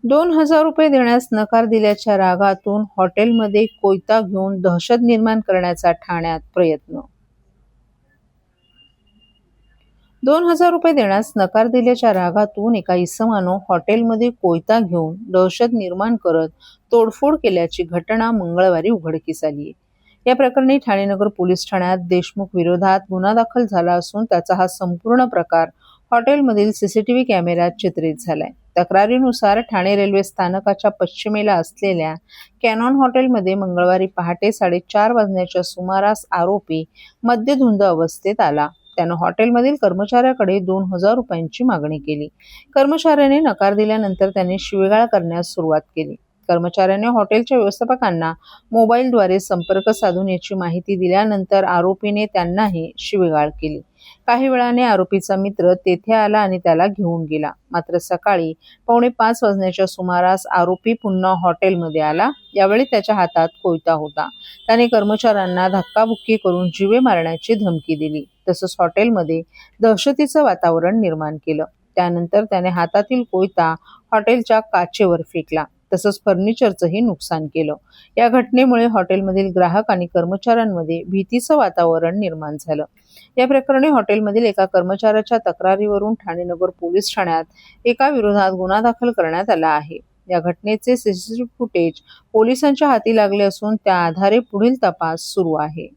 ₹2000 देण्यास नकार दिल्याच्या रागातून हॉटेलमध्ये कोयता घेऊन दहशत निर्माण करण्याचा ठाण्यात प्रयत्न. ₹2000 देण्यास नकार दिल्याच्या रागातून एका इसमानं हॉटेलमध्ये कोयता घेऊन दहशत निर्माण करत तोडफोड केल्याची घटना मंगळवारी उघडकीस आली आहे. या प्रकरणी ठाणे नगर पोलीस ठाण्यात देशमुख विरोधात गुन्हा दाखल झाला असून त्याचा हा संपूर्ण प्रकार हॉटेलमधील सीसीटीव्ही कॅमेऱ्यात चित्रित झालाय. तक्रारीनुसार ठाणे रेल्वे स्थानकाच्या पश्चिमेला असलेल्या कॅनॉन हॉटेलमध्ये मंगळवारी पहाटे 4:30 वाजण्याच्या सुमारास आरोपी मद्यधुंद अवस्थेत आला. त्यानं हॉटेलमधील कर्मचाऱ्याकडे ₹2000 मागणी केली. कर्मचाऱ्याने नकार दिल्यानंतर त्याने शिवीगाळ करण्यास सुरुवात केली. कर्मचाऱ्याने हॉटेलच्या व्यवस्थापकांना मोबाईलद्वारे संपर्क साधून याची माहिती दिल्यानंतर आरोपीने त्यांनाही शिवीगाळ केली. काही वेळाने आरोपीचा मित्र तेथे आला आणि त्याला घेऊन गेला. मात्र सकाळी 4:45 वाजण्याच्या सुमारास आरोपी पुन्हा हॉटेलमध्ये आला. यावेळी त्याच्या हातात कोयता होता. त्याने कर्मचाऱ्यांना धक्काबुक्की करून जीवे मारण्याची धमकी दिली. तसंच हॉटेलमध्ये दहशतीचं वातावरण निर्माण केलं. त्यानंतर त्याने हातातील कोयता हॉटेलच्या काचेवर फेकला. तसंच फर्निचरचंही नुकसान केलं. या घटनेमुळे हॉटेलमधील ग्राहक आणि कर्मचाऱ्यांमध्ये भीतीचं वातावरण निर्माण झालं. या प्रकरणी हॉटेलमधील एका कर्मचाऱ्याच्या तक्रारीवरून ठाणे नगर पोलीस ठाण्यात एका विरोधात गुन्हा दाखल करण्यात आला आहे. या घटनेचे सीसीटीव्ही फुटेज पोलिसांच्या हाती लागले असून त्या आधारे पुढील तपास सुरू आहे.